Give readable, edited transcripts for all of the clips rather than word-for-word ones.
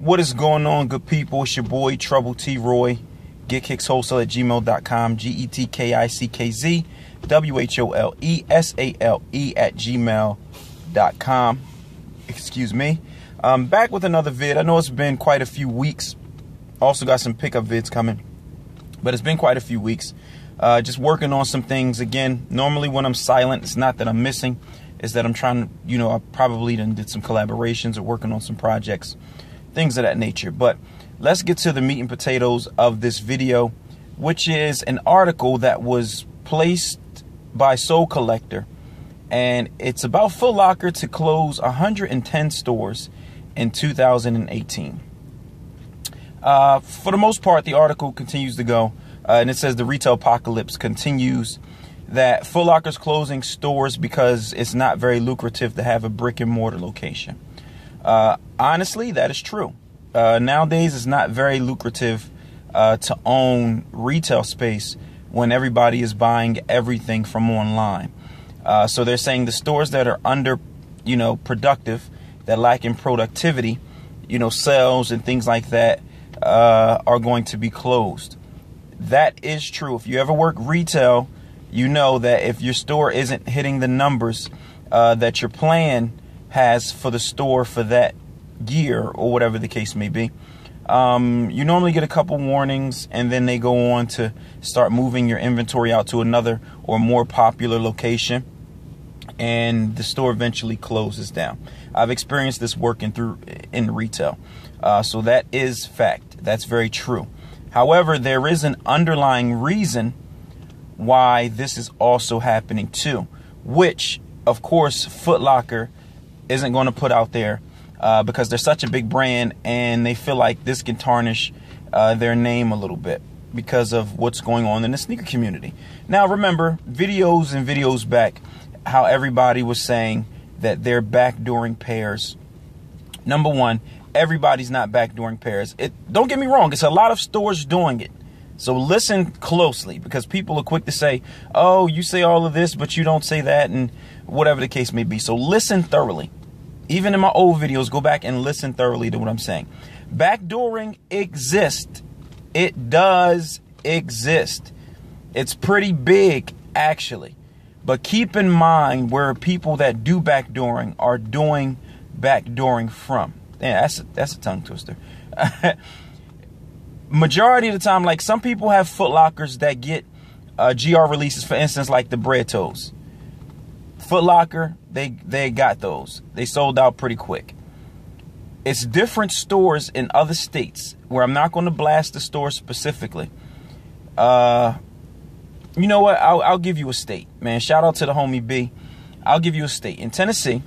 What is going on, good people? It's your boy Trouble T Roy. GetKicksWholesale@gmail.com. GetKicksWholesale@gmail.com. Excuse me. I'm back with another vid. I know it's been quite a few weeks. Also got some pickup vids coming, but it's been quite a few weeks. Just working on some things again. Normally when I'm silent, it's not that I'm missing, it's that I'm trying to, I probably did some collaborations or working on some projects, things of that nature. But let's get to the meat and potatoes of this video, which is an article that was placed by Soul Collector, and it's about Footlocker to close 110 stores in 2018. For the most part, the article continues to go, and it says the retail apocalypse continues, that Footlocker's closing stores because it's not very lucrative to have a brick and mortar location. Honestly, that is true. Nowadays, it's not very lucrative to own retail space when everybody is buying everything from online. So they're saying the stores that are under, productive, that lack in productivity, sales and things like that, are going to be closed. That is true. If you ever work retail, you know that if your store isn't hitting the numbers that your plan has for the store for that year or whatever the case may be, you normally get a couple warnings, and then they go on to start moving your inventory out to another or more popular location, and the store eventually closes down. I've experienced this working in retail, so that is fact. That's very true. However, there is an underlying reason why this is also happening too, which of course Footlocker isn't going to put out there because they're such a big brand, and they feel like this can tarnish their name a little bit because of what's going on in the sneaker community. Now remember, videos back, how everybody was saying that they're backdooring pairs. Number one, everybody's not backdooring pairs. Don't get me wrong, it's a lot of stores doing it. So listen closely, because people are quick to say, oh, you say all of this, but you don't say that, and whatever the case may be. So listen thoroughly. Even in my old videos, go back and listen thoroughly to what I'm saying. Backdooring exists. It does exist. It's pretty big, actually. But keep in mind where people that do backdooring are doing backdooring from. Yeah, that's a tongue twister. Majority of the time, like some people have Footlockers that get GR releases, for instance, like the Bread Toes. Footlocker, they got those. They sold out pretty quick. It's different stores in other states where I'm not going to blast the store specifically. You know what? I'll give you a state, man. Shout out to the homie B. I'll give you a state. In Tennessee,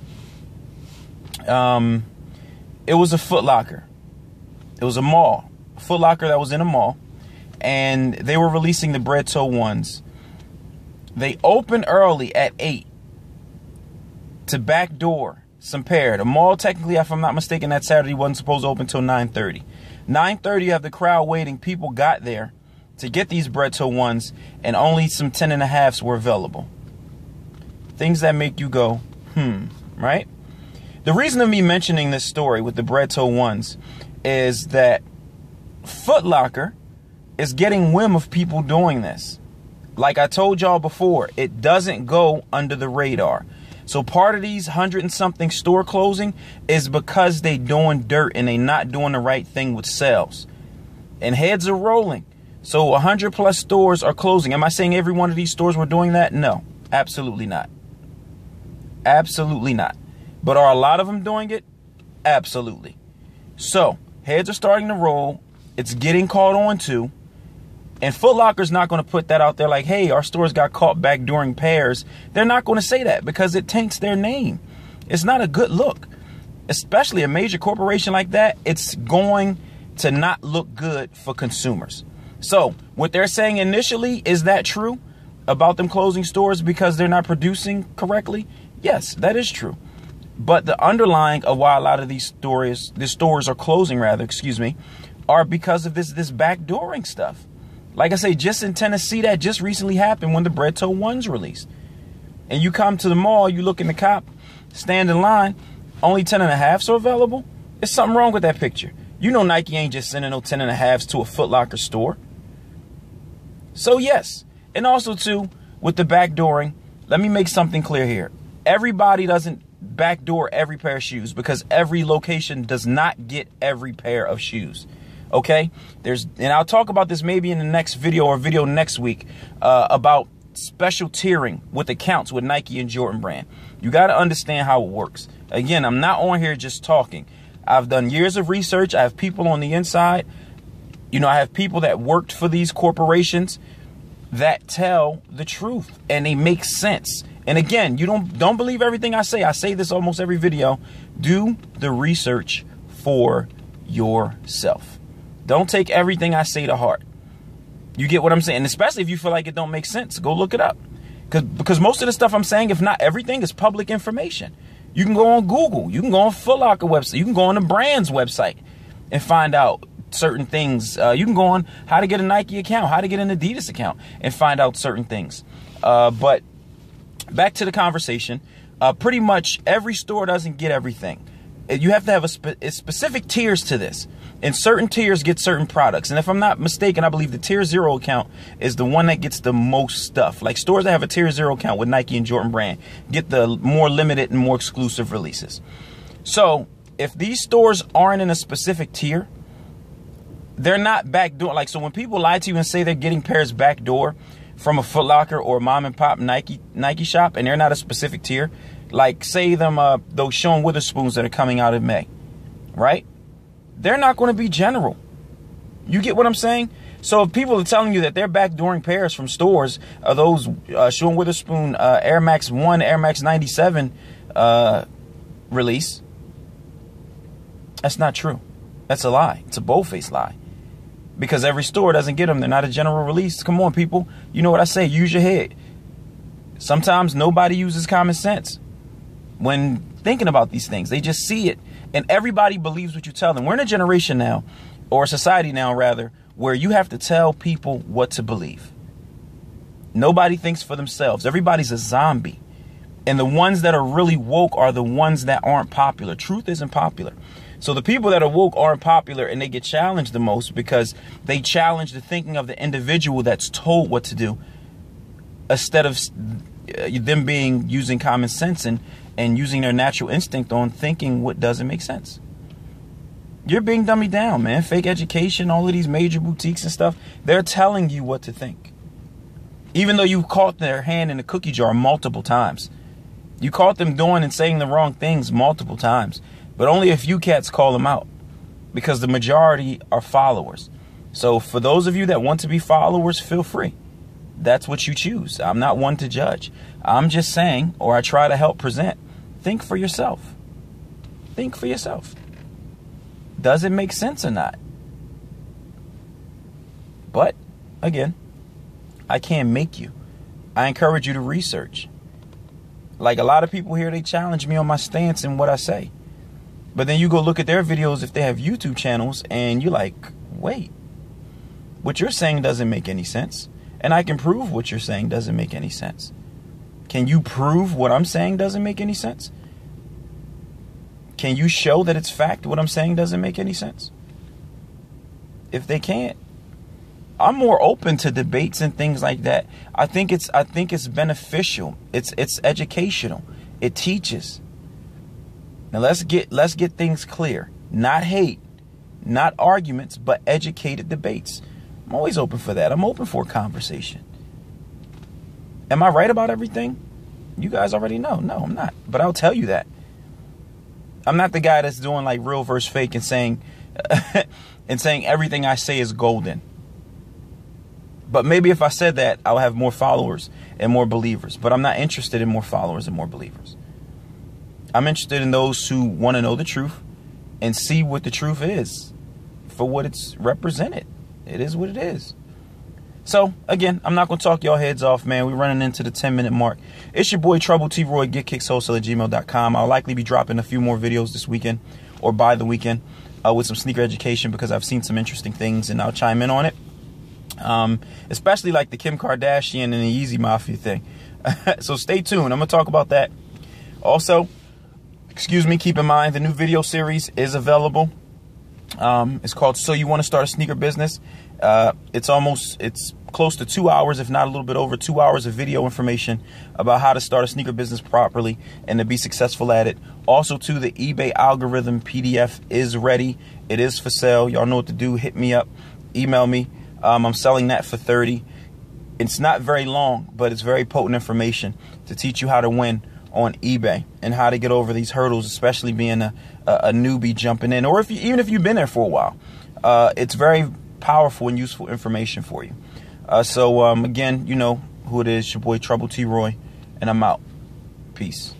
it was a Footlocker. It was a mall. A Footlocker that was in a mall. And they were releasing the Bread Toe ones. They opened early at 8 to backdoor some pair. The mall, technically, if I'm not mistaken, that Saturday wasn't supposed to open until 9:30. 9:30, you have the crowd waiting. People got there to get these Bread Toe ones, and only some 10.5s were available. Things that make you go, right? The reason of me mentioning this story with the Bread Toe ones is that Footlocker is getting whim of people doing this. Like I told y'all before, it doesn't go under the radar. So part of these 100 and something store closing is because they doing dirt and they not doing the right thing with sales. And heads are rolling. So 100 plus stores are closing. Am I saying every one of these stores were doing that? No, absolutely not. Absolutely not. But are a lot of them doing it? Absolutely. So heads are starting to roll. It's getting caught on to. And Footlocker's not going to put that out there like, hey, our stores got caught backdooring pairs. They're not going to say that because it taints their name. It's not a good look. Especially a major corporation like that, it's going to not look good for consumers. So what they're saying initially, is that true about them closing stores because they're not producing correctly? Yes, that is true. But the underlying of why a lot of these stores are closing, are because of this backdooring stuff. Like I say, just in Tennessee, that just recently happened when the Bread Toe ones released. And you come to the mall, you look in the cop, stand in line, only 10.5s are available. There's something wrong with that picture. You know Nike ain't just sending no 10.5s to a Footlocker store. So yes, and also too, with the backdooring, let me make something clear here. Everybody doesn't backdoor every pair of shoes, because every location does not get every pair of shoes. Okay, and I'll talk about this maybe in the next video or video next week about special tiering with accounts with Nike and Jordan Brand. You got to understand how it works. Again, I'm not on here just talking. I've done years of research. I have people on the inside. You know, I have people that worked for these corporations that tell the truth, and they make sense. And again, you don't believe everything I say. I say this almost every video. Do the research for yourself. Don't take everything I say to heart. You get what I'm saying? And especially if you feel like it don't make sense, go look it up. Because most of the stuff I'm saying, if not everything, is public information. You can go on Google. You can go on Footlocker website. You can go on the brand's website and find out certain things. You can go on how to get a Nike account, how to get an Adidas account, and find out certain things. But back to the conversation. Pretty much every store doesn't get everything. You have to have specific tiers to this. And certain tiers get certain products. And if I'm not mistaken, I believe the tier 0 account is the one that gets the most stuff. Like stores that have a tier 0 account with Nike and Jordan Brand get the more limited and more exclusive releases. So if these stores aren't in a specific tier, they're not backdoor. Like, so when people lie to you and say they're getting pairs backdoor from a Footlocker or a mom and pop Nike shop, and they're not a specific tier, like say them those Sean Witherspoons that are coming out in May, right? They're not going to be general. You get what I'm saying? So if people are telling you that they're backdooring pairs from stores, those Sean Witherspoon Air Max 1, Air Max 97 release, that's not true. That's a lie. It's a bold-faced lie. Because every store doesn't get them. They're not a general release. Come on, people. You know what I say. Use your head. Sometimes nobody uses common sense when thinking about these things. They just see it. And everybody believes what you tell them. We're in a generation now, or a society now, rather, where you have to tell people what to believe. Nobody thinks for themselves. Everybody's a zombie. And the ones that are really woke are the ones that aren't popular. Truth isn't popular. So the people that are woke aren't popular, and they get challenged the most because they challenge the thinking of the individual that's told what to do, instead of them using common sense and using their natural instinct on thinking what doesn't make sense. You're being dummied down, man. Fake education, all of these major boutiques and stuff, they're telling you what to think. Even though you caught their hand in the cookie jar multiple times. You caught them doing and saying the wrong things multiple times. But only a few cats call them out, because the majority are followers. So for those of you that want to be followers, feel free. That's what you choose. I'm not one to judge. I'm just saying, or I try to help present, think for yourself. Think for yourself. Does it make sense or not? But, again, I can't make you. I encourage you to research. Like a lot of people here, they challenge me on my stance and what I say. But then you go look at their videos if they have YouTube channels, and you're like, wait, what you're saying doesn't make any sense. And I can prove what you're saying doesn't make any sense. Can you prove what I'm saying doesn't make any sense? Can you show that it's fact what I'm saying doesn't make any sense? If they can't, I'm more open to debates and things like that. I think it's beneficial. It's educational. It teaches. Now let's get things clear. Not hate, not arguments, but educated debates. I'm always open for that. I'm open for a conversation. Am I right about everything? You guys already know. No, I'm not. But I'll tell you that. I'm not the guy that's doing like real versus fake and saying everything I say is golden. But maybe if I said that, I'll have more followers and more believers. But I'm not interested in more followers and more believers. I'm interested in those who want to know the truth and see what the truth is for what it's represented. It is what it is. So, again, I'm not going to talk y'all heads off, man. We're running into the 10-minute mark. It's your boy, Trouble T. Roy, getkickswholesale@gmail.com. I'll likely be dropping a few more videos this weekend or by the weekend with some sneaker education, because I've seen some interesting things, and I'll chime in on it. Especially like the Kim Kardashian and the Yeezy Mafia thing. So stay tuned. I'm going to talk about that. Also, keep in mind, the new video series is available. It's called So You Want to Start a Sneaker Business. It's close to 2 hours, if not a little bit over 2 hours of video information about how to start a sneaker business properly and to be successful at it. Also, too, the eBay algorithm PDF is ready. It is for sale. Y'all know what to do. Hit me up. Email me. I'm selling that for $30. It's not very long, but it's very potent information to teach you how to win on eBay and how to get over these hurdles, especially being a newbie jumping in, or even if you've been there for a while. It's very powerful and useful information for you. So again, you know who it is, your boy Trouble T. Roy, and I'm out. Peace.